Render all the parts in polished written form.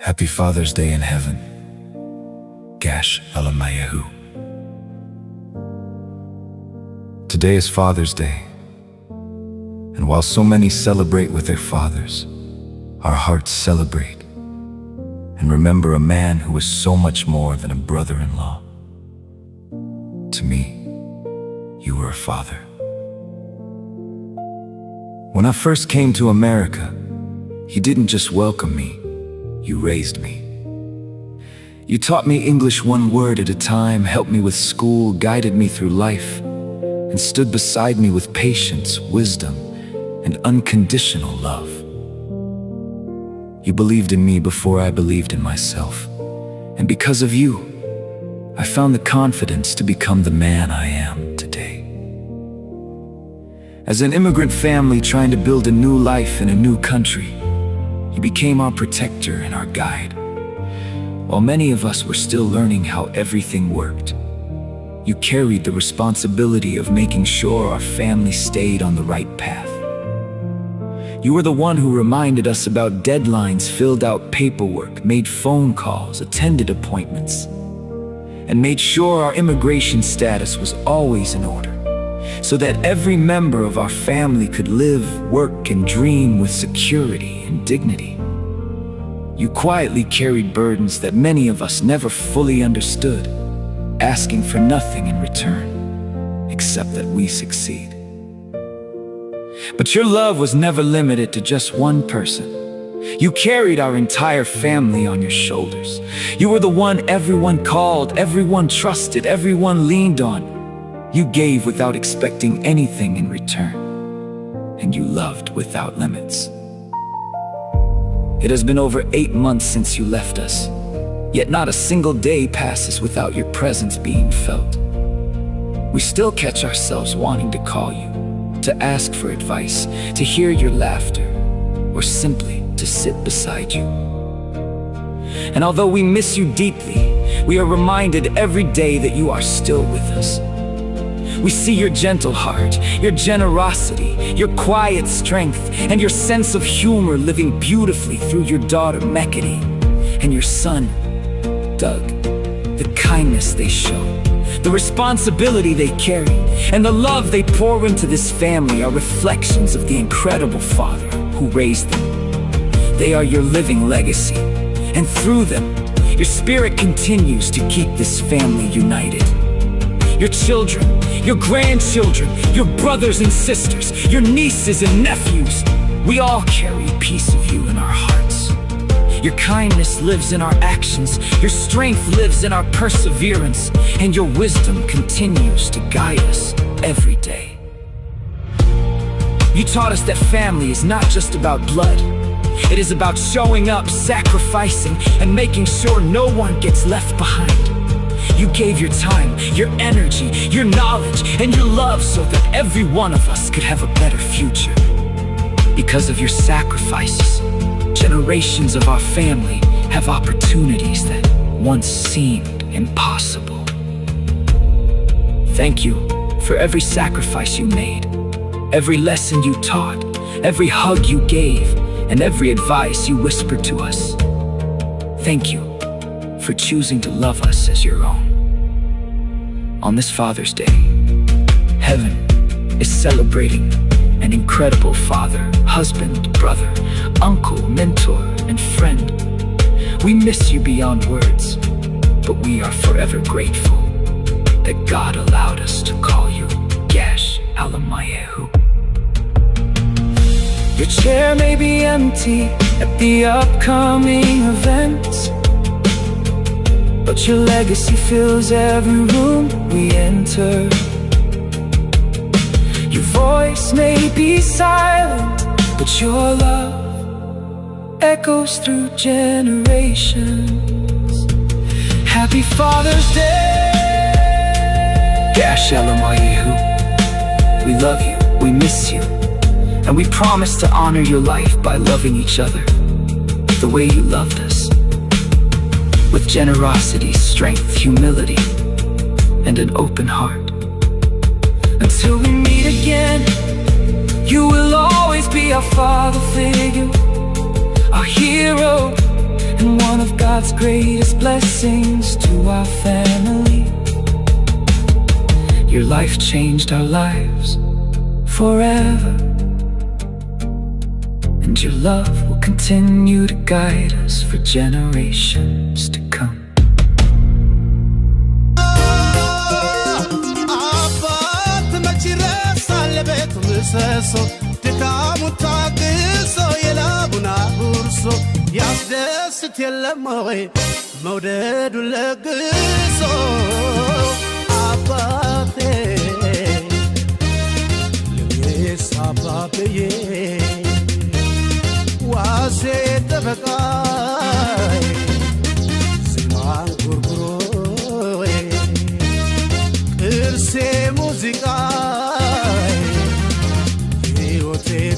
Happy Father's Day in heaven. Gash Alamayahu. Today is Father's Day, and while so many celebrate with their fathers, our hearts celebrate and remember a man who was so much more than a brother-in-law. To me, you were a father. When I first came to America, you didn't just welcome me, you raised me. You taught me English one word at a time, helped me with school, guided me through life, and stood beside me with patience, wisdom, and unconditional love. You believed in me before I believed in myself, and because of you, I found the confidence to become the man I am today. As an immigrant family trying to build a new life in a new country, you became our protector and our guide. While many of us were still learning how everything worked, you carried the responsibility of making sure our family stayed on the right path. You were the one who reminded us about deadlines, filled out paperwork, made phone calls, attended appointments, and made sure our immigration status was always in order, so that every member of our family could live, work, and dream with security and dignity. You quietly carried burdens that many of us never fully understood, asking for nothing in return, except that we succeed. But your love was never limited to just one person. You carried our entire family on your shoulders. You were the one everyone called, everyone trusted, everyone leaned on. You gave without expecting anything in return, and you loved without limits. It has been over 8 months since you left us, yet not a single day passes without your presence being felt. We still catch ourselves wanting to call you, to ask for advice, to hear your laughter, or simply to sit beside you. And although we miss you deeply, we are reminded every day that you are still with us. We see your gentle heart, your generosity, your quiet strength, and your sense of humor living beautifully through your daughter Mekity and your son, Doug. The kindness they show, the responsibility they carry, and the love they pour into this family are reflections of the incredible Father who raised them. They are your living legacy, and through them, your spirit continues to keep this family united. Your children, your grandchildren, your brothers and sisters, your nieces and nephews, we all carry a piece of you in our hearts. Your kindness lives in our actions, your strength lives in our perseverance, and your wisdom continues to guide us every day. You taught us that family is not just about blood. It is about showing up, sacrificing, and making sure no one gets left behind. You gave your time, your energy, your knowledge, and your love so that every one of us could have a better future. Because of your sacrifices, generations of our family have opportunities that once seemed impossible. Thank you for every sacrifice you made, every lesson you taught, every hug you gave, and every advice you whispered to us. Thank you for choosing to love us as your own. On this Father's Day, heaven is celebrating an incredible father, husband, brother, uncle, mentor, and friend. We miss you beyond words, but we are forever grateful that God allowed us to call you Gash Alamayahu. Your chair may be empty at the upcoming events, but your legacy fills every room we enter. Your voice may be silent, but your love echoes through generations. Happy Father's Day, Gash Alamayahu. We love you, we miss you, and we promise to honor your life by loving each other the way you loved us. With generosity, strength, humility, and an open heart. Until we meet again, you will always be our father figure, our hero, and one God's greatest blessings to our family. Your life changed our lives forever, and your love will continue to guide us for generations to come. ድካሙ ታግሶ የላቡን አጉርሶ ያስደስት የለም ወይ መውደዱን ለግሶ አባቴ የኔስ አባብዬ ዋሴ ጠበቃዬ ዜማን ጉርጉሮዬ ቅርሴ ሙዚቃዬ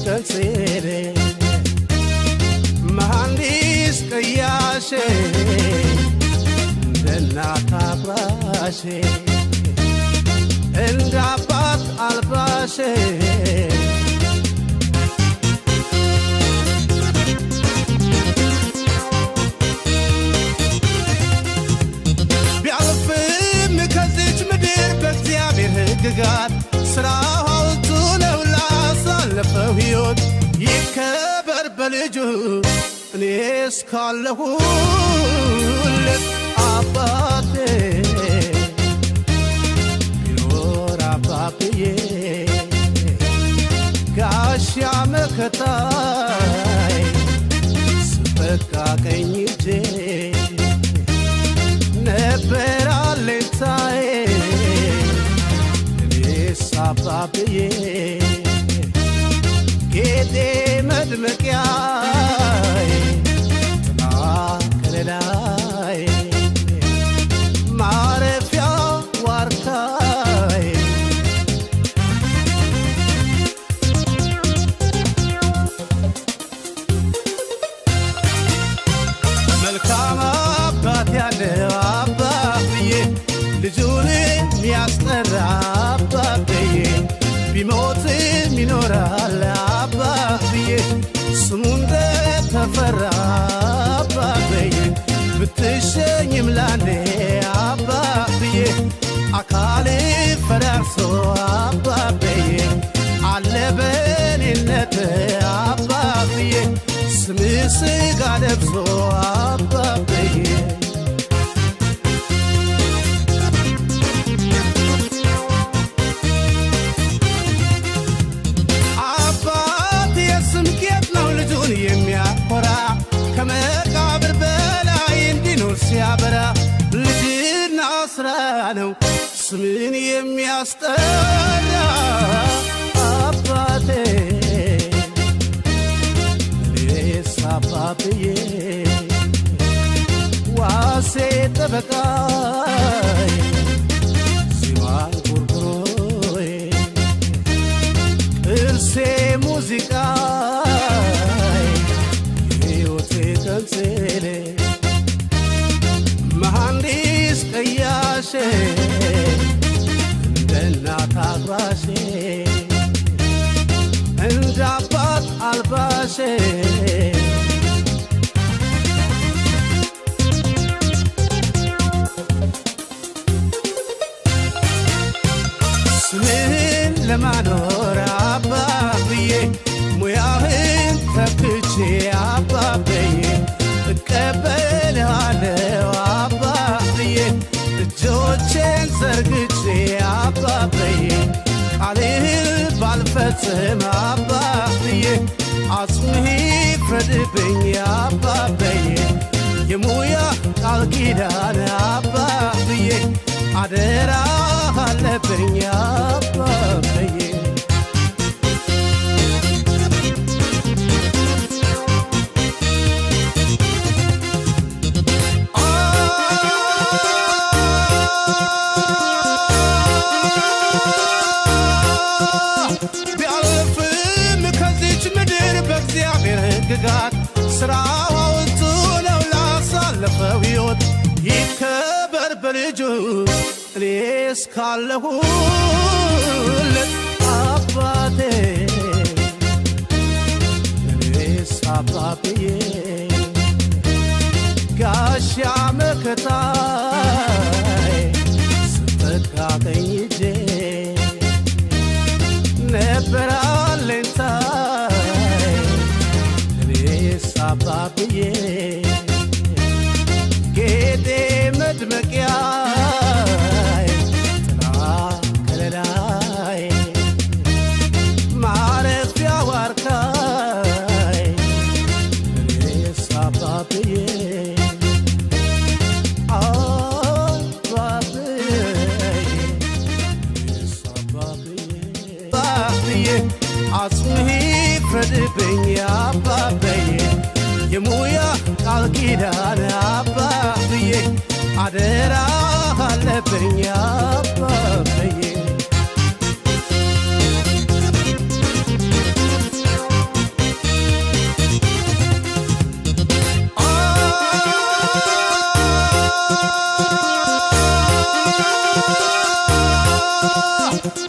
ተንሴሬ መሐንዲስ ቀያሼ እንደ እናት አፍራሼ እንደ አባት አልባሼ ቢያልፍም ከዚች ምድር በእግዚአብሔር ሕግጋት ሥራው ሐውልቱ ነው ላለፈው ሕይወት ይከበር በልጁ እኔስ ካለሁለት አባቴ ቢኖር አባብዬ ጋሻ መከታዬ ስበቃ ቀኝ እጄ ነበር አለኝታዬ እኔስ አባብዬ ጌጤ መድመቂያዬ ጥላ ከለላዬ ማረፊያ ዋርካዬ መልካም አባት ያለው አባብዬ ልጁን የሚያስጠራ አባብዬ ቢሞትም ይኖራል አባብዬ ስሙ እንደተፈራ አባብዬ ብትሸኝም ላንዴ አባብዬ አካል ፈራርሶ አባብዬ አለ በኔነት አባብዬ ስም ስጋ ለብሶ አባብዬ የሚያኮራ ከመቃብር በላይ እንዲኖር ሲያበራ ልጅና ስራ ነው ስምን የሚያስጠራ አባቴ እኔስ አባብዬ ዋሴ ጠበቃዬ ዜማን ጉርጉሮዬ ቅርሴ ሙዚቃዬ ተንሴሬ መሐንዲስ ቀያሼ እንደ እናት አፍራሼ እንደ አባት አልባሼ ስምህን ለማኖር አባብዬ ሙያህን ተክቼ አባብዬ እቀበልሃለሁ አባብዬ እጆቼን ዘርግቼ አባብዬ ቃልህን ባልፈጽም አባብዬ አጽምህ ይፍረድብኝ አባብዬ የሙያ ቃል ኪዳን አባብዬ አደራ አለብኝ አባብዬ ቢያልፍም ከዚች ምድር በእግዚአብሔር ሕግጋት ሥራው ሐውልቱ ነው ላሳለፈው ሕይወት ይከበር በልጁ እኔስ ካለሁለት አባቴ እኔስ አባብዬ ጋሻ መከታዬ ስትጠጋ ቀኝ እጄ ነበር አለኝታዬ እኔስ አባብዬ ጌጤ መድመቂያዬ ጥላ ከለላዬ ማረፊያ ዋርካዬ እኔስ አባብዬ አጽምህ ይፍረድብኝ አባበዬ የሙያ ቃል ኪዳን አባብዬ አደራ አለብኝ አባበዬ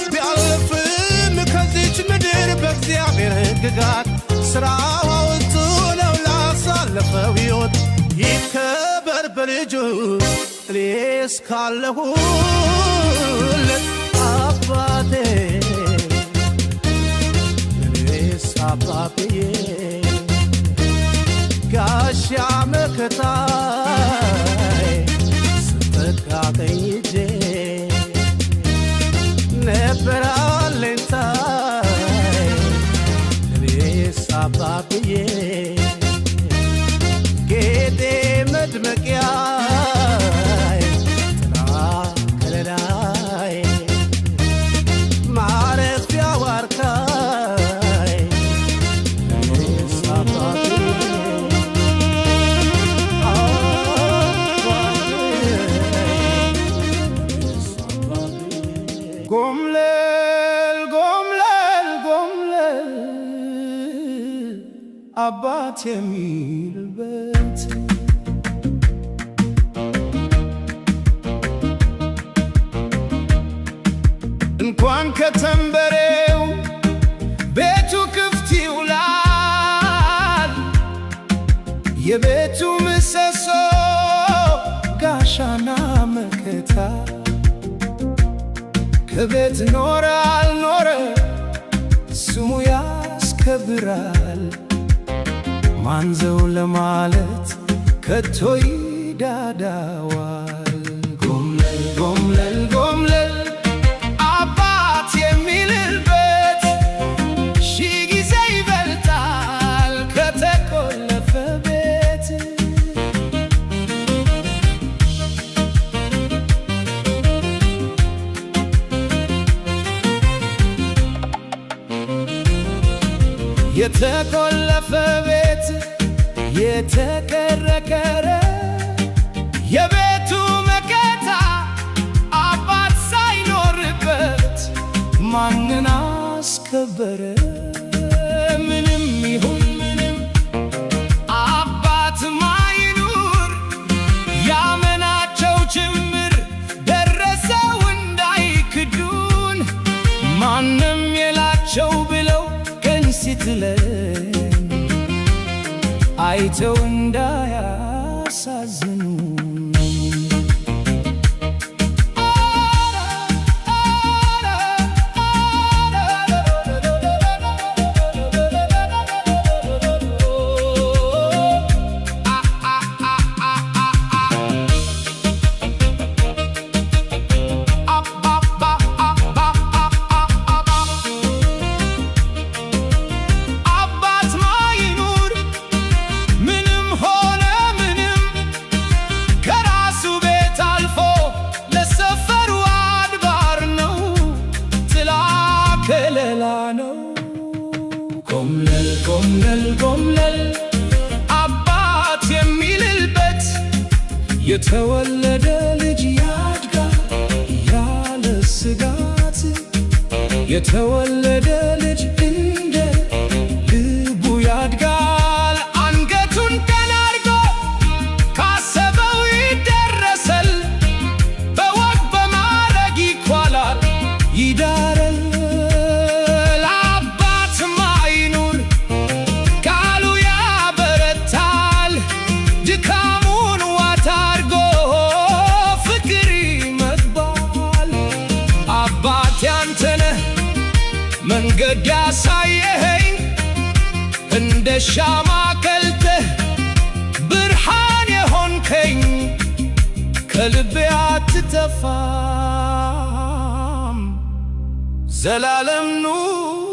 ቢያልፍም ከዚች ምድር በእግዚአብሔር ሕግጋት ሥራው አውጥቶ ነው ላሳለፈው ሕይወት ይከበር በልጁ እኔስ ካለሁለት አባቴ እኔስ አባብዬ ጋሻ መከታዬ ስትጠጋ ቀኝ እጄ ነበር አለኝታዬ እኔስ አባብዬ ጌጤ መድመቂያዬ ጥላ ከለላዬ ማረፊያ ዋርካዬ እኔስ አባብዬ ጎምለል ጎምለል ጎምለል አባት የሚልበት እንኳን ከተንበሬው ቤቱ ክፍት ይውላል የቤቱ ምሰሶ ጋሻና መከታ ከቤት ኖረ አልኖረ ስሙ ያስከብራል ማንዘው ለማለት ከቶ ይዳዳዋል ጎምለል ጎምለል ጎምለል አባት የሚልበት ሺህ ጊዜ ይበልጣል ከተቆለፈ ቤት የተቆለፈ ቤት የተከረከረ የቤቱ መከታ አባት ሳይኖርበት ማንን አስከበረ? ምንም ይሁን ምንም አባት ማይኑር ያመናቸው ጭምር ደረሰው እንዳይክዱን ማንም የላቸው ብለው ቀን ሲጥለን አይተው እንዳያሳዝኑ ጎምለል ጎምለል ጎምለል አባት የሚልበት የተወለደ ልጅ ያድጋል ያለ ስጋት የተወለደ ልጅ እንደ ልቡ ያድጋል አንገቱን ቀና አድርጎ ካሰበው ይደረሳል በወግ በማዕረግ ይኳላል ይዳራል ድካሙን አባቴ አንተነህ መንገድ ያሳየኸኝ እንደ ሻማ ቀልጠህ ብርሃን የሆንከኝ ከልቤ አትጠፋም ዘላለም ኑር